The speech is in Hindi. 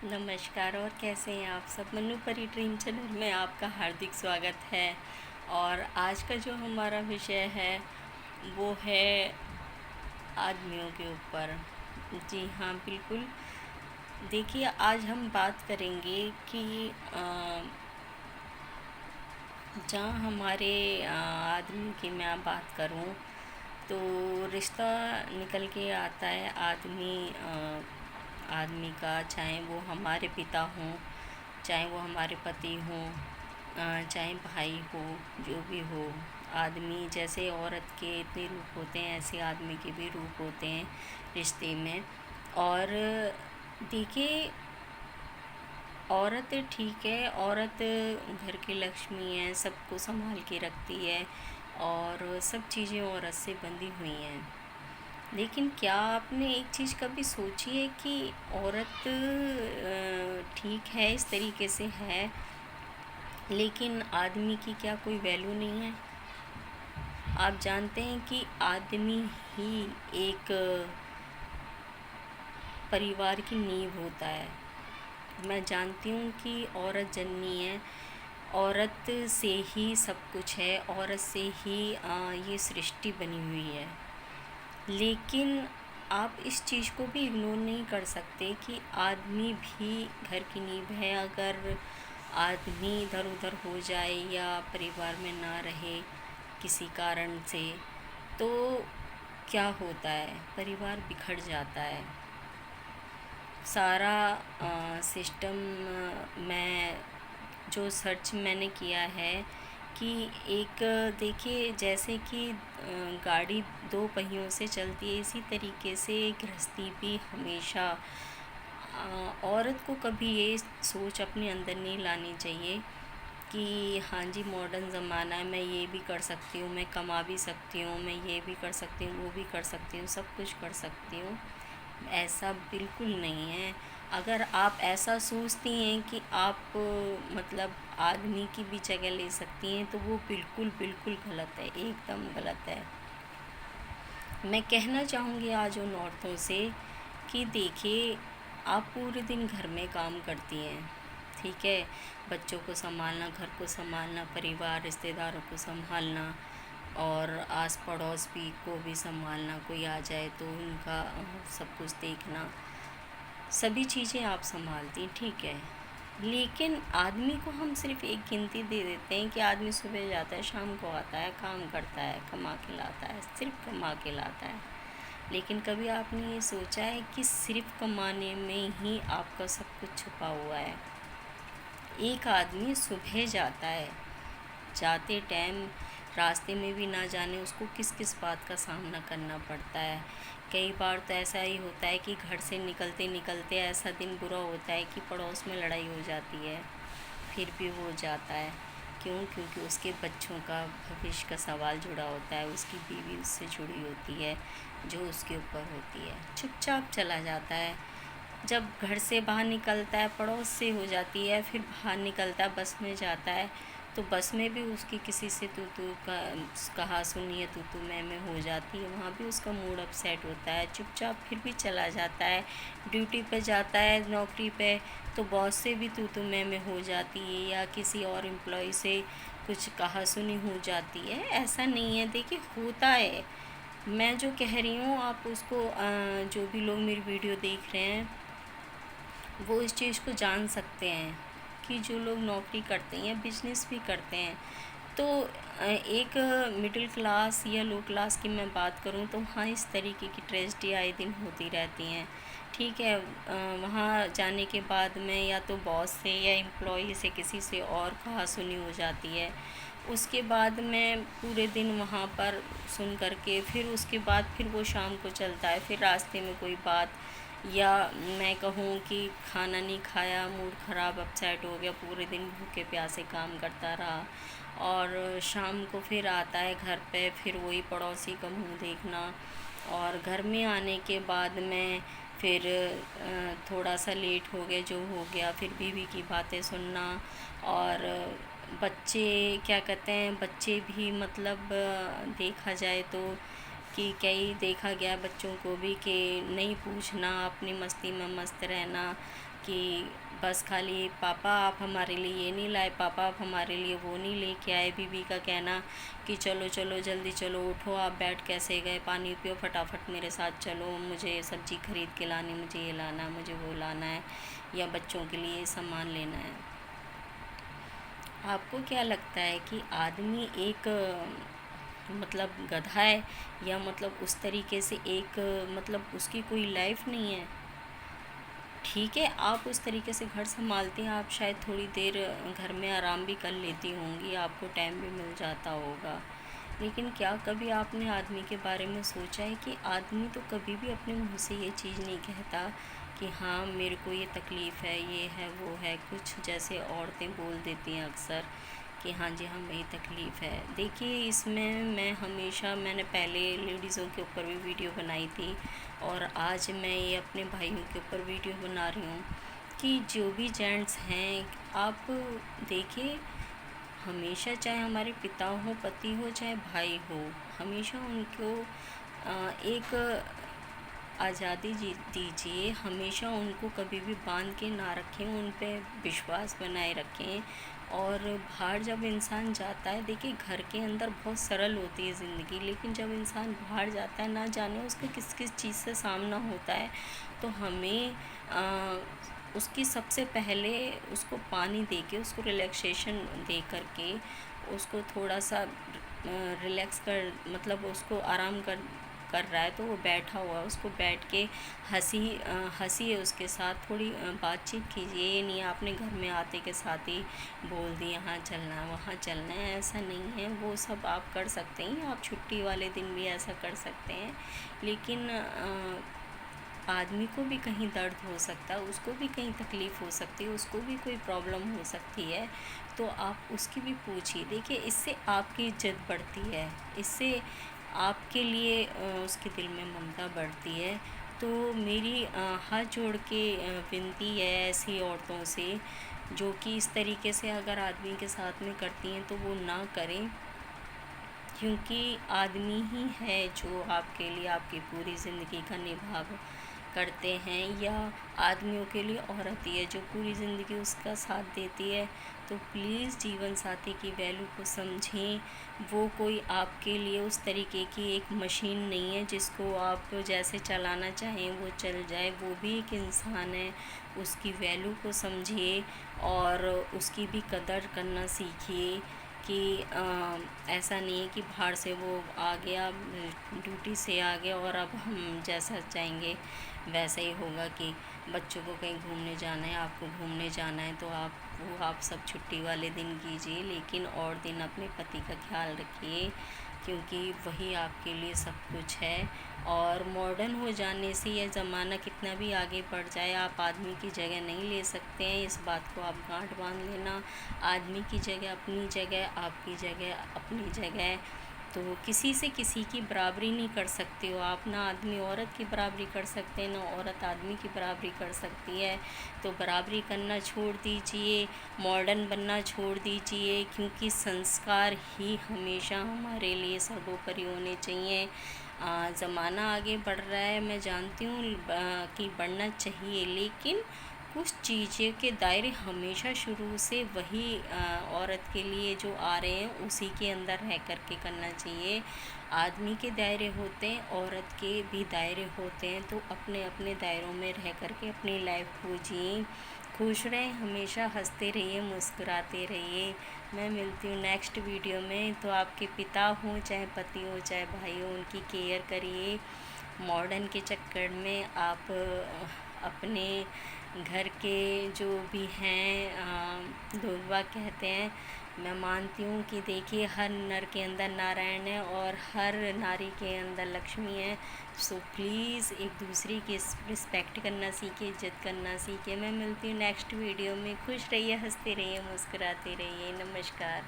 नमस्कार। और कैसे हैं आप सब। मन्नू परी ड्रीम चैनल में आपका हार्दिक स्वागत है। और आज का जो हमारा विषय है वो है आदमियों के ऊपर। जी हाँ, बिल्कुल। देखिए, आज हम बात करेंगे कि जहाँ हमारे आदमी की मैं बात करूँ तो रिश्ता निकल के आता है आदमी का, चाहे वो हमारे पिता हों, चाहे वो हमारे पति हों, चाहे भाई हो, जो भी हो। आदमी जैसे औरत के इतने रूप होते हैं, ऐसे आदमी के भी रूप होते हैं रिश्ते में। और देखिए, औरत ठीक है, औरत घर की लक्ष्मी है, सबको संभाल के रखती है और सब चीज़ें औरत से बंधी हुई हैं। लेकिन क्या आपने एक चीज़ कभी सोची है कि औरत ठीक है, इस तरीके से है, लेकिन आदमी की क्या कोई वैल्यू नहीं है। आप जानते हैं कि आदमी ही एक परिवार की नींव होता है। मैं जानती हूँ कि औरत जननी है, औरत से ही सब कुछ है, औरत से ही ये सृष्टि बनी हुई है। लेकिन आप इस चीज़ को भी इग्नोर नहीं कर सकते कि आदमी भी घर की नींव है। अगर आदमी इधर उधर हो जाए या परिवार में ना रहे किसी कारण से, तो क्या होता है, परिवार बिखर जाता है। सारा सिस्टम मैं जो सर्च मैंने किया है कि एक देखिए, जैसे कि गाड़ी दो पहियों से चलती है, इसी तरीके से गृहस्थी भी हमेशा औरत को कभी ये सोच अपने अंदर नहीं लानी चाहिए कि हाँ जी, मॉडर्न ज़माना है, मैं ये भी कर सकती हूँ, मैं कमा भी सकती हूँ, मैं ये भी कर सकती हूँ, वो भी कर सकती हूँ, सब कुछ कर सकती हूँ। ऐसा बिल्कुल नहीं है। अगर आप ऐसा सोचती हैं कि आप मतलब आदमी की भी जगह ले सकती हैं, तो वो बिल्कुल बिल्कुल गलत है, एकदम गलत है। मैं कहना चाहूँगी आज उन औरतों से कि देखिए, आप पूरे दिन घर में काम करती हैं, ठीक है, बच्चों को संभालना, घर को संभालना, परिवार रिश्तेदारों को संभालना और आस पड़ोस भी को भी संभालना, कोई आ जाए तो उनका सब कुछ देखना, सभी चीज़ें आप संभालती हैं, ठीक है। लेकिन आदमी को हम सिर्फ एक गिनती दे देते हैं कि आदमी सुबह जाता है, शाम को आता है, काम करता है, कमा के लाता है, सिर्फ कमा के लाता है। लेकिन कभी आपने ये सोचा है कि सिर्फ कमाने में ही आपका सब कुछ छुपा हुआ है। एक आदमी सुबह जाता है, जाते टाइम रास्ते में भी ना जाने उसको किस किस बात का सामना करना पड़ता है। कई बार तो ऐसा ही होता है कि घर से निकलते निकलते ऐसा दिन बुरा होता है कि पड़ोस में लड़ाई हो जाती है, फिर भी वो जाता है। क्यों? क्योंकि उसके बच्चों का भविष्य का सवाल जुड़ा होता है, उसकी बीवी उससे जुड़ी होती है, जो उसके ऊपर होती है। चुपचाप चला जाता है। जब घर से बाहर निकलता है, पड़ोस से हो जाती है, फिर बाहर निकलता है, बस में जाता है, तो बस में भी उसकी किसी से तू तू का कहा सुनी है, तू मैं हो जाती है, वहाँ भी उसका मूड अपसेट होता है, चुपचाप फिर भी चला जाता है। ड्यूटी पे जाता है, नौकरी पे, तो बॉस से भी तू मैं हो जाती है, या किसी और एम्प्लॉय से कुछ कहा सुनी हो जाती है। ऐसा नहीं है, देखिए होता है। मैं जो कह रही हूँ आप उसको जो भी लोग मेरी वीडियो देख रहे हैं वो इस चीज़ को जान सकते हैं कि जो लोग नौकरी करते हैं या बिजनेस भी करते हैं, तो एक मिडिल क्लास या लो क्लास की मैं बात करूं तो हाँ, इस तरीके की ट्रेजेडी आए दिन होती रहती हैं, ठीक है। वहाँ जाने के बाद में या तो बॉस से या एम्प्लॉय से किसी से और कहा सुनी हो जाती है। उसके बाद में पूरे दिन वहाँ पर सुन करके फिर उसके बाद फिर वो शाम को चलता है, फिर रास्ते में कोई बात, या मैं कहूँ कि खाना नहीं खाया, मूड ख़राब, अपसेट हो गया, पूरे दिन भूखे प्यासे काम करता रहा और शाम को फिर आता है घर पे, फिर वही पड़ोसी का मुंह देखना। और घर में आने के बाद में फिर थोड़ा सा लेट हो गया, जो हो गया, फिर बीवी की बातें सुनना। और बच्चे क्या कहते हैं, बच्चे भी मतलब देखा जाए तो कि कई देखा गया बच्चों को भी कि नहीं पूछना, अपनी मस्ती में मस्त रहना, कि बस खाली पापा आप हमारे लिए ये नहीं लाए, पापा आप हमारे लिए वो नहीं लेके आए। बीवी का कहना कि चलो चलो जल्दी चलो, उठो, आप बैठ कैसे गए, पानी पियो, फटाफट मेरे साथ चलो, मुझे सब्ज़ी खरीद के लानी, मुझे ये लाना है, मुझे वो लाना है, या बच्चों के लिए सामान लेना है। आपको क्या लगता है कि आदमी एक मतलब गधा है, या मतलब उस तरीके से एक मतलब उसकी कोई लाइफ नहीं है? ठीक है, आप उस तरीके से घर संभालते हैं, आप शायद थोड़ी देर घर में आराम भी कर लेती होंगी, आपको टाइम भी मिल जाता होगा, लेकिन क्या कभी आपने आदमी के बारे में सोचा है कि आदमी तो कभी भी अपने मुंह से ये चीज़ नहीं कहता कि हाँ मेरे को ये तकलीफ़ है, ये है, वो है, कुछ जैसे औरतें बोल देती हैं अक्सर कि हाँ जी हमें ये तकलीफ़ है। देखिए इसमें मैंने पहले लेडीज़ों के ऊपर भी वीडियो बनाई थी, और आज मैं ये अपने भाइयों के ऊपर वीडियो बना रही हूँ कि जो भी जेंट्स हैं, आप देखिए, हमेशा चाहे हमारे पिता हो, पति हो, चाहे भाई हो, हमेशा उनको एक आज़ादी दीजिए, हमेशा उनको कभी भी बांध के ना रखें, उन पे विश्वास बनाए रखें। और बाहर जब इंसान जाता है, देखिए घर के अंदर बहुत सरल होती है ज़िंदगी, लेकिन जब इंसान बाहर जाता है, ना जाने उसका किस किस चीज़ से सामना होता है। तो हमें उसकी सबसे पहले उसको पानी दे के, उसको रिलैक्सेशन दे कर के, उसको थोड़ा सा रिलैक्स कर, मतलब उसको आराम कर रहा है तो वो बैठा हुआ है, उसको बैठ के हंसी उसके साथ, थोड़ी बातचीत कीजिए। ये नहीं आपने घर में आते के साथ ही बोल दिया यहाँ चलना है वहाँ चलना है, ऐसा नहीं है। वो सब आप कर सकते हैं, आप छुट्टी वाले दिन भी ऐसा कर सकते हैं, लेकिन आदमी को भी कहीं दर्द हो सकता है, उसको भी कहीं तकलीफ़ हो सकती है, उसको भी कोई प्रॉब्लम हो सकती है, तो आप उसकी भी पूछिए। देखिए इससे आपकी इज़्ज़त बढ़ती है, इससे आपके लिए उसके दिल में ममता बढ़ती है। तो मेरी हाथ जोड़ के विनती है ऐसी औरतों से जो कि इस तरीके से अगर आदमी के साथ में करती हैं तो वो ना करें, क्योंकि आदमी ही है जो आपके लिए आपकी पूरी ज़िंदगी का निभाव करते हैं, या आदमियों के लिए औरत ही है जो पूरी ज़िंदगी उसका साथ देती है। तो प्लीज़ जीवन साथी की वैल्यू को समझें, वो कोई आपके लिए उस तरीके की एक मशीन नहीं है जिसको आप जैसे चलाना चाहें वो चल जाए, वो भी एक इंसान है, उसकी वैल्यू को समझिए और उसकी भी कदर करना सीखिए। कि ऐसा नहीं है कि बाहर से वो आ गया, ड्यूटी से आ गया और अब हम जैसा चाहेंगे वैसा ही होगा, कि बच्चों को कहीं घूमने जाना है, आपको घूमने जाना है तो आप सब छुट्टी वाले दिन कीजिए, लेकिन और दिन अपने पति का ख्याल रखिए, क्योंकि वही आपके लिए सब कुछ है। और मॉडर्न हो जाने से यह ज़माना कितना भी आगे बढ़ जाए, आप आदमी की जगह नहीं ले सकते हैं, इस बात को आप गांठ बांध लेना। आदमी की जगह अपनी जगह, आपकी जगह अपनी जगह, तो किसी से किसी की बराबरी नहीं कर सकते हो आप, ना आदमी औरत की बराबरी कर सकते हैं, ना औरत आदमी की बराबरी कर सकती है। तो बराबरी करना छोड़ दीजिए, मॉडर्न बनना छोड़ दीजिए, क्योंकि संस्कार ही हमेशा हमारे लिए सर्वोपरि होने चाहिए। ज़माना आगे बढ़ रहा है, मैं जानती हूँ कि बढ़ना चाहिए, लेकिन कुछ चीज़ें के दायरे हमेशा शुरू से वही औरत के लिए जो आ रहे हैं उसी के अंदर रह कर के करना चाहिए। आदमी के दायरे होते हैं, औरत के भी दायरे होते हैं, तो अपने अपने दायरों में रह कर के अपनी लाइफ को जिए, खुश रहें, हमेशा हंसते रहिए, मुस्कुराते रहिए। मैं मिलती हूँ नेक्स्ट वीडियो में। तो आपके पिता हों, चाहे पति हो, चाहे भाई हो, उनकी केयर करिए। मॉडर्न के चक्कर में आप अपने घर के जो भी हैं लोग बाग कहते हैं, मैं मानती हूँ कि देखिए हर नर के अंदर नारायण है और हर नारी के अंदर लक्ष्मी है। सो प्लीज़ एक दूसरे की रिस्पेक्ट करना सीखिए, इज्जत करना सीखिए। मैं मिलती हूँ नेक्स्ट वीडियो में। खुश रहिए, हंसते रहिए, मुस्कुराते रहिए। नमस्कार।